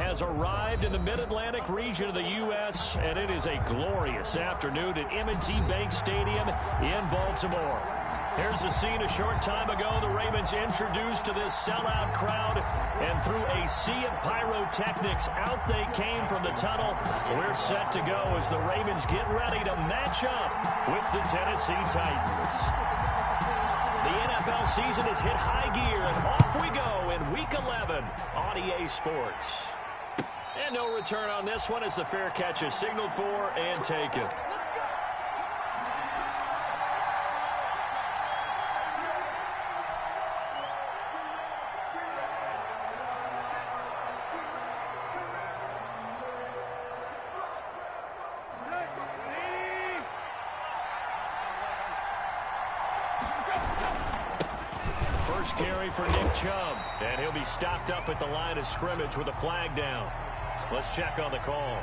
has arrived in the Mid-Atlantic region of the U.S., and it is a glorious afternoon at M&T Bank Stadium in Baltimore. Here's the scene a short time ago. The Ravens introduced to this sellout crowd, and through a sea of pyrotechnics, out they came from the tunnel. We're set to go as the Ravens get ready to match up with the Tennessee Titans. The NFL season has hit high gear, and off we go in Week 11 on EA Sports. And no return on this one as the fair catch is signaled for and taken. First carry for Nick Chubb, and he'll be stopped up at the line of scrimmage with a flag down. Let's check on the call.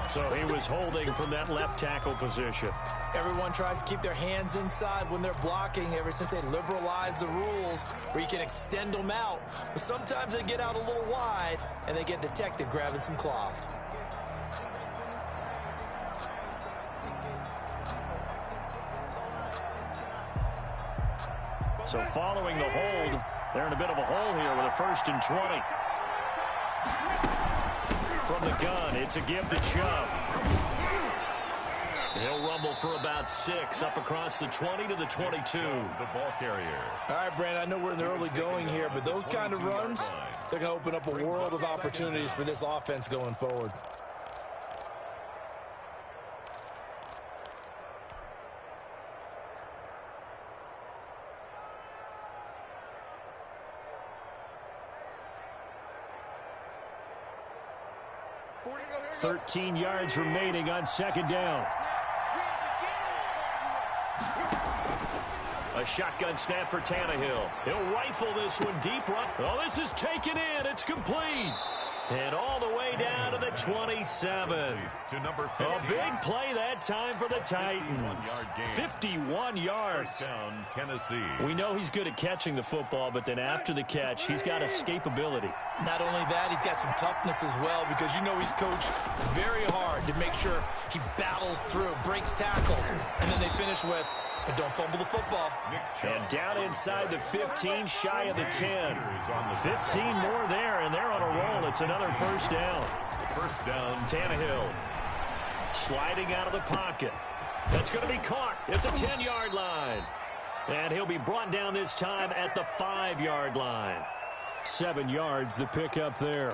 So he was holding from that left tackle position. Everyone tries to keep their hands inside when they're blocking ever since they liberalized the rules where you can extend them out. But sometimes they get out a little wide, and they get detected grabbing some cloth. So following the hold, they're in a bit of a hole here with a 1st and 20. From the gun, it's a give to Chubb. He'll rumble for about 6 up across the 20 to the 22. The ball carrier. All right, Brandon, I know we're in the early going here, but those kind of runs, they're going to open up a world of opportunities for this offense going forward. 13 yards remaining on 2nd down. A shotgun snap for Tannehill. He'll rifle this one deep right. Oh, this is taken in. It's complete. And all the way down to the 27. To number 50. A big play that time for the Titans. 51 yards. First down, Tennessee. We know he's good at catching the football, but then after the catch, he's got escapability. Not only that, he's got some toughness as well, because you know he's coached very hard to make sure he battles through, breaks tackles, and then they finish with, but don't fumble the football. And down inside the 15, shy of the 10. 15 more there, and they're on a roll. It's another first down. First down, Tannehill sliding out of the pocket. That's going to be caught at the 10-yard line. And he'll be brought down this time at the 5-yard line. 7 yards, the pickup there.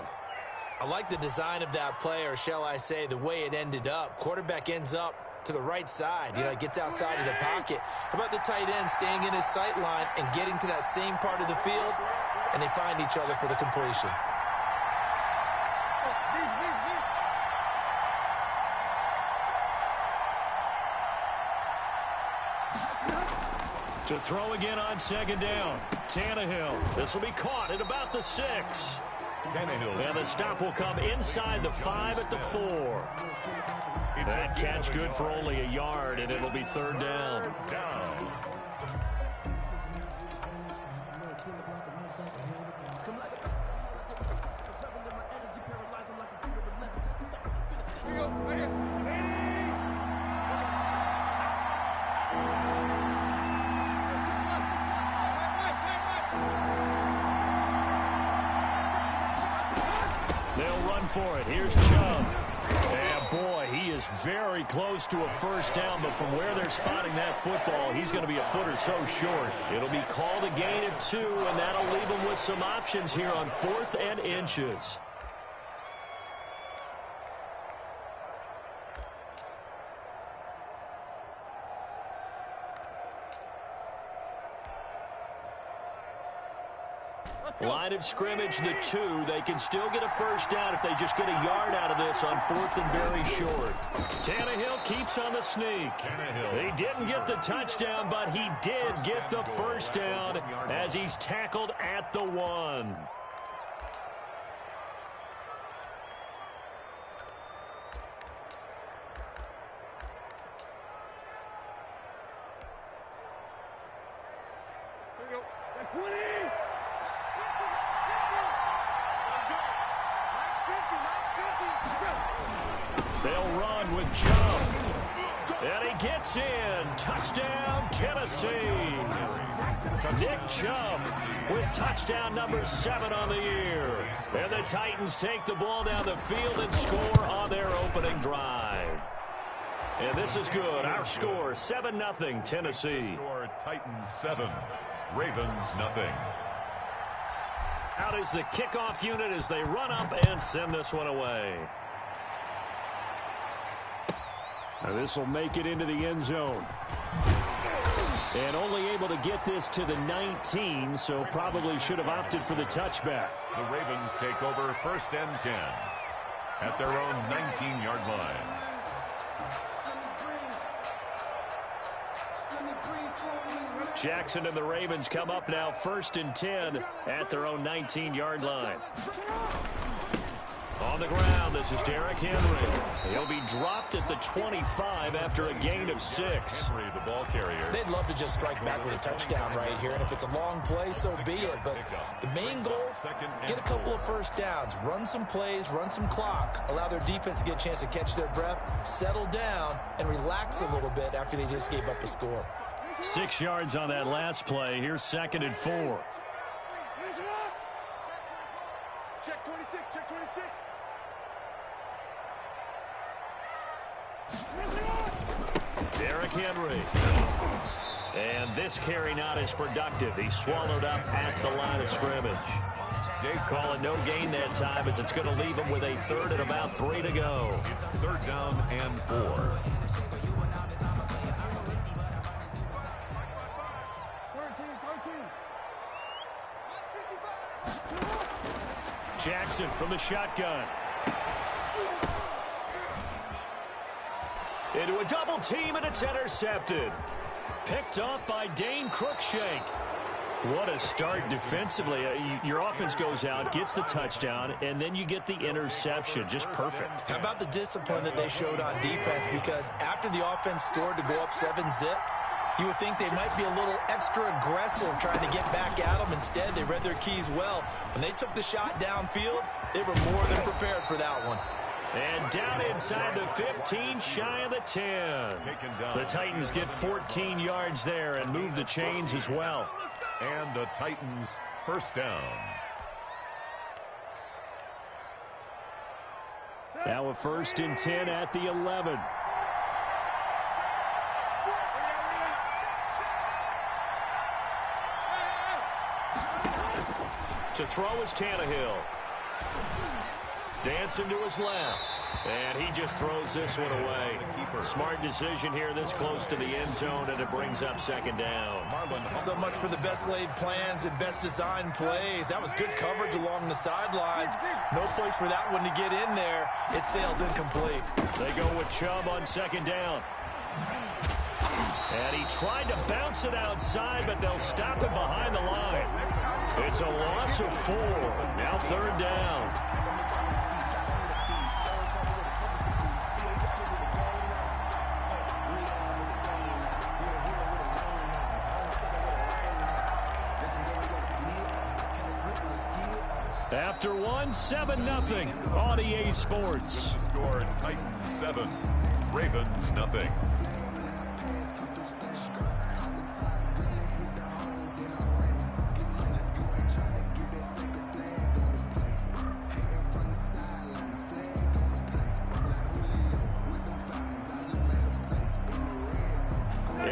I like the design of that play, or shall I say the way it ended up. Quarterback ends up to the right side. You know, gets outside of the pocket. How about the tight end staying in his sight line and getting to that same part of the field, and they find each other for the completion. To throw again on 2nd down. Tannehill. This will be caught at about the 6. Tannehill. And the stop will come inside the 5 at the 4. That catch good for only a yard, and it'll be 3rd down. They'll run for it. Here's Chubb. And boy, he is very close to a first down, but from where they're spotting that football, he's going to be a foot or so short. It'll be called a gain of 2, and that'll leave him with some options here on 4th and inches. Line of scrimmage, the 2. They can still get a first down if they just get a yard out of this on 4th and very short. Tannehill keeps on the sneak. He didn't get the touchdown, but he did get the first down as he's tackled at the 1. Here we go. 20. They'll run with Chubb. And he gets in. Touchdown, Tennessee. Nick Chubb with touchdown number 7 on the year. And the Titans take the ball down the field and score on their opening drive. And this is good. Our score, 7-0, Tennessee. Score, Titans 7, Ravens 0. Out is the kickoff unit as they run up and send this one away. Now this will make it into the end zone. And only able to get this to the 19, so probably should have opted for the touchback. The Ravens take over 1st and 10 at their own 19-yard line. Jackson and the Ravens come up now 1st and 10 at their own 19-yard line. On the ground, this is Derrick Henry. He'll be dropped at the 25 after a gain of 6. Henry, the ball carrier. They'd love to just strike back with a touchdown right here, and if it's a long play, so be it. But the main goal, get a couple of first downs, run some plays, run some clock, allow their defense to get a chance to catch their breath, settle down, and relax a little bit after they just gave up a score. 6 yards on that last play. Here's 2nd and 4. Check 26, check 26. Derrick Henry. And this carry not as productive. He swallowed up at the line of scrimmage. They call it no gain that time as it's going to leave him with a 3rd and about 3 to go. It's 3rd down and 4. Jackson from the shotgun. Into a double team, and it's intercepted. Picked off by Dane Cruikshank. What a start defensively. Your offense goes out, gets the touchdown, and then you get the interception. Just perfect. How about the discipline that they showed on defense? Because after the offense scored to go up 7-zip, you would think they might be a little extra aggressive trying to get back at them. Instead, they read their keys well. When they took the shot downfield, they were more than prepared for that one. And down inside the 15, shy of the 10. The Titans get 14 yards there and move the chains as well. And the Titans 1st down. Now a 1st and 10 at the 11. To throw is Tannehill. Dancing to his left. And he just throws this one away. Smart decision here this close to the end zone, and it brings up 2nd down. So much for the best laid plans and best designed plays. That was good coverage along the sidelines. No place for that one to get in there. It sails incomplete. They go with Chubb on 2nd down. And he tried to bounce it outside, but they'll stop him behind the line. It's a loss of 4. Now 3rd down. After 1, 7-0 on EA Sports. With the score, Titans 7, Ravens 0.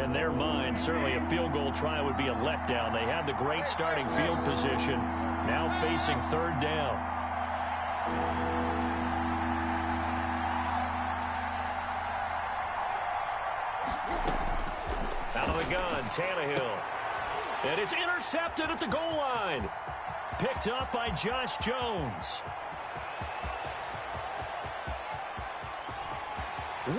In their mind, certainly a field goal try would be a letdown. They had the great starting field position. Now facing 3rd down. Out of the gun, Tannehill. And it's intercepted at the goal line. Picked up by Josh Jones.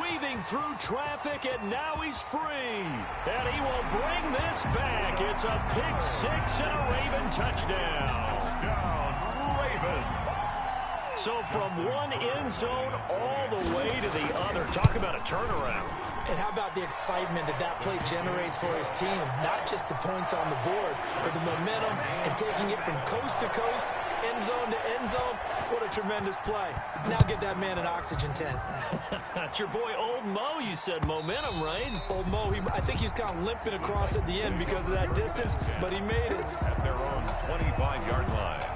Weaving through traffic, and now he's free. And he will bring this back. It's a pick 6 and a Raven touchdown. Touchdown, Ravens. So from one end zone all the way to the other. Talk about a turnaround. And how about the excitement that play generates for his team? Not just the points on the board, but the momentum and taking it from coast to coast, end zone to end zone. What a tremendous play. Now get that man an oxygen tent. That's your boy Old Mo, you said. Momentum, right? Old Mo, I think he's kind of limping across at the end because of that distance, but he made it. At their own 25-yard line.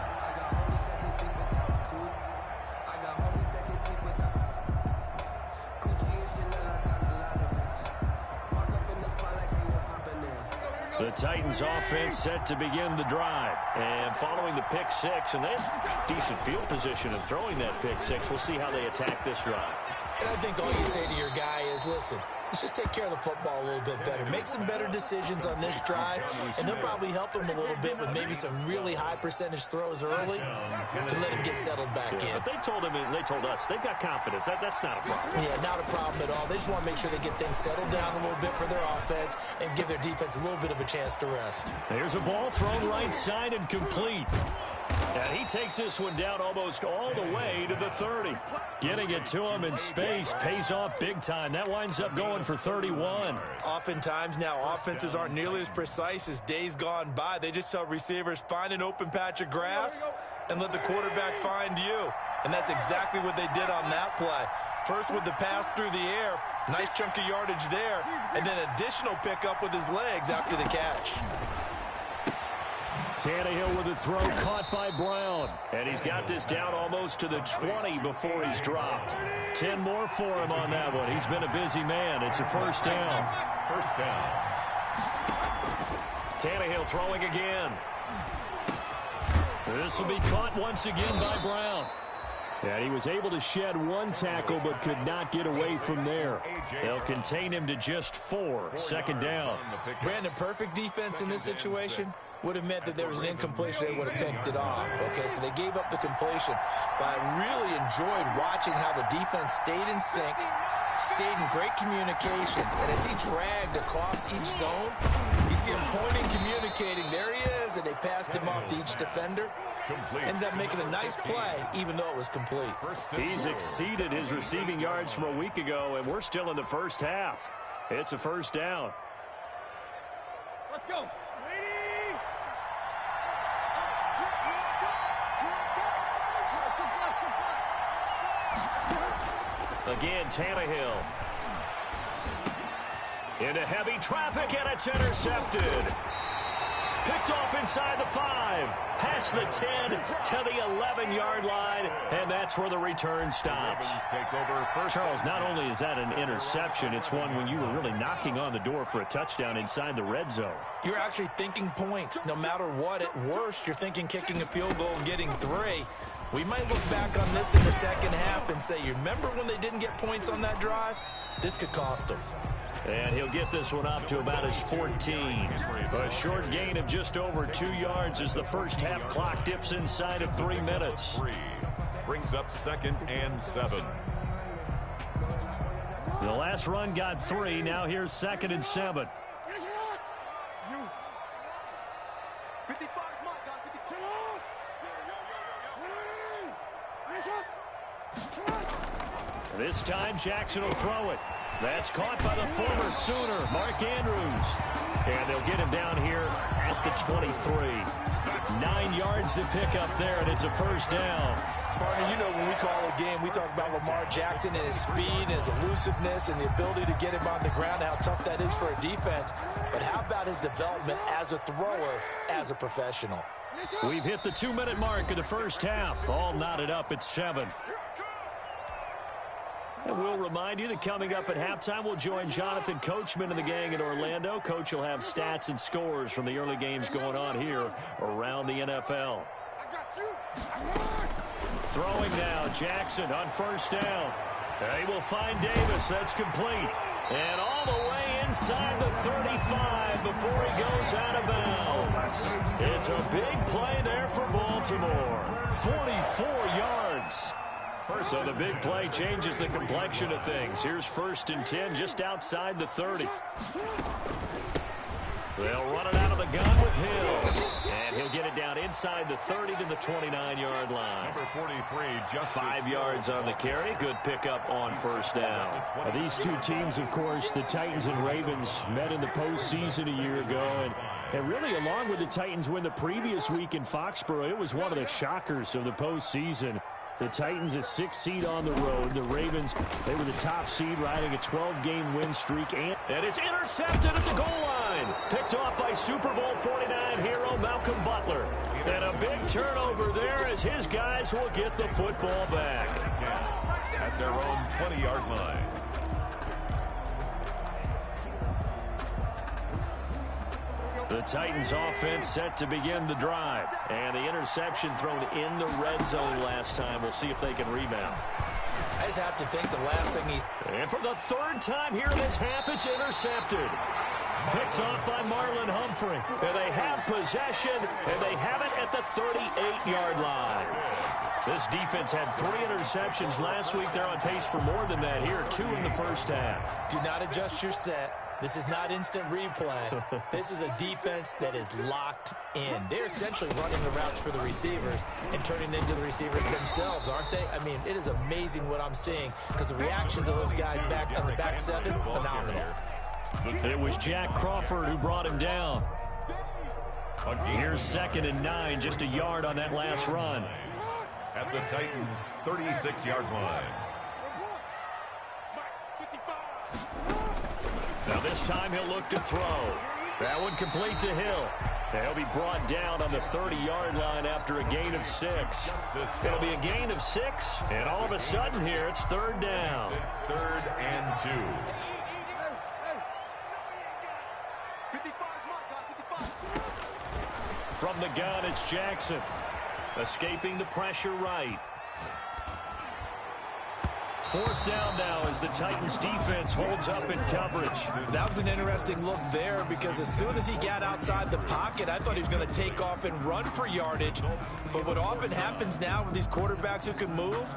The Titans offense set to begin the drive. And following the pick six, and they have decent field position in throwing that pick six. We'll see how they attack this drive. And I think all you say to your guy is, listen, let's just take care of the football a little bit better. Make some better decisions on this drive, and they'll probably help him a little bit with maybe some really high percentage throws early to let him get settled back in. But they told him, and they told us, they've got confidence. That's not a problem. Yeah, not a problem at all. They just want to make sure they get things settled down a little bit for their offense and give their defense a little bit of a chance to rest. There's a ball thrown right side and complete. And he takes this one down almost all the way to the 30. Getting it to him in space pays off big time. That winds up going for 31. Oftentimes now, offenses aren't nearly as precise as days gone by. They just tell receivers, find an open patch of grass and let the quarterback find you. And that's exactly what they did on that play. First with the pass through the air, nice chunk of yardage there, and then additional pickup with his legs after the catch. Tannehill with a throw caught by Brown. And he's got this down almost to the 20 before he's dropped. 10 more for him on that one. He's been a busy man. It's a first down. First down. Tannehill throwing again. This will be caught once again by Brown. And he was able to shed one tackle but could not get away from there. They'll contain him to just 4. Second down. Brandon, perfect defense in this situation would have meant that there was an incompletion. They would have picked it off. Okay, so they gave up the completion. But I really enjoyed watching how the defense stayed in sync, stayed in great communication. And as he dragged across each zone, you see him pointing, communicating. There he is, and they passed him off to each defender. Ended up making a nice play, even though it was complete. He's exceeded his receiving yards from a week ago, and we're still in the first half. It's a first down. Let's go. Again, Tannehill. Into heavy traffic, and it's intercepted. Picked off inside the 5, past the 10 to the 11-yard line, and that's where the return stops. Charles, not only is that an interception, it's one when you were really knocking on the door for a touchdown inside the red zone. You're actually thinking points. No matter what, at worst, you're thinking kicking a field goal and getting 3. We might look back on this in the second half and say, you remember when they didn't get points on that drive? This could cost them. And he'll get this one up to about his 14. A short gain of just over 2 yards as the first half clock dips inside of 3 minutes. Brings up 2nd and 7. The last run got 3. Now here's 2nd and 7. 55 mark, guys. 52. This time Jackson will throw it. That's caught by the former Sooner, Mark Andrews. And they'll get him down here at the 23. 9 yards to pick up there, and it's a first down. Partner, you know when we call a game, we talk about Lamar Jackson and his speed and his elusiveness and the ability to get him on the ground, how tough that is for a defense. But how about his development as a thrower, as a professional? We've hit the 2-minute mark of the first half. All knotted up at 7. And we'll remind you that coming up at halftime, we'll join Jonathan Coachman and the gang in Orlando. Coach will have stats and scores from the early games going on here around the NFL. Throwing now, Jackson on first down. He will find Davis. That's complete. And all the way inside the 35 before he goes out of bounds. It's a big play there for Baltimore. 44 yards. So the big play changes the complexion of things. Here's 1st and 10 just outside the 30. They'll run it out of the gun with Hill. And he'll get it down inside. inside the 30 to the 29-yard line. Number 43, just 5 yards on the carry. Good pickup on first down. These two teams, of course, the Titans and Ravens, met in the postseason a year ago. And really, along with the Titans win the previous week in Foxborough, it was one of the shockers of the postseason. The Titans a 6th seed on the road. The Ravens, they were the top seed, riding a 12-game win streak. And it's intercepted at the goal line. Picked off by Super Bowl 49 hero Malcolm Butler. And a big turnover there as his guys will get the football back. at their own 20-yard line. The Titans offense set to begin the drive. And the interception thrown in the red zone last time. We'll see if they can rebound. I just have to think the last thing he's... And for the third time here in this half, it's intercepted. Picked off by Marlon Humphrey. And they have possession, and they have it at the 38-yard line. This defense had 3 interceptions last week. They're on pace for more than that here, 2 in the first half. Do not adjust your set. This is not instant replay. This is a defense that is locked in. They're essentially running the routes for the receivers and turning into the receivers themselves, aren't they? I mean, it is amazing what I'm seeing because the reactions of those guys back on the back 7, phenomenal. It was Jack Crawford who brought him down. Here's 2nd and 9, just a yard on that last run. At the Titans' 36-yard line. Now this time he'll look to throw. That one complete to Hill. He'll be brought down on the 30-yard line after a gain of 6. It'll be a gain of 6, and all of a sudden here it's 3rd down. 3rd and 2. From the gun, it's Jackson. Escaping the pressure right. 4th down now as the Titans defense holds up in coverage. That was an interesting look there because as soon as he got outside the pocket, I thought he was going to take off and run for yardage. But what often happens now with these quarterbacks who can move,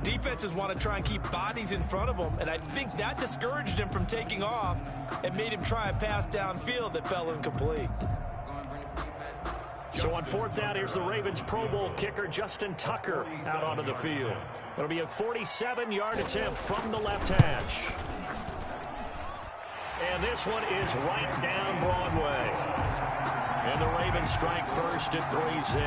defenses want to try and keep bodies in front of them. And I think that discouraged him from taking off and made him try a pass downfield that fell incomplete. So on 4th down, here's the Ravens Pro Bowl kicker Justin Tucker out onto the field. It'll be a 47-yard attempt from the left hash. And this one is right down Broadway. And the Ravens strike first at 3-zip.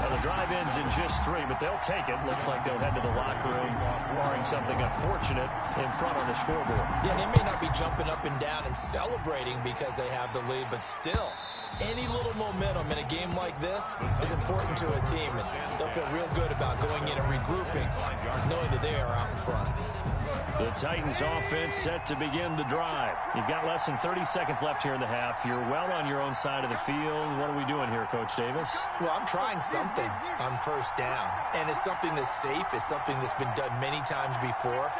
Now the drive ends in just 3, but they'll take it. Looks like they'll head to the locker room, barring something unfortunate in front on the scoreboard. Yeah, they may not be jumping up and down and celebrating because they have the lead, but still, any little momentum in a game like this is important to a team, and they'll feel real good about going in and regrouping, knowing that they are out in front. The Titans offense set to begin the drive. You've got less than 30 seconds left here in the half. You're well on your own side of the field. What are we doing here, Coach Davis? Well, I'm trying something on 1st down, and it's something that's safe. It's something that's been done many times before.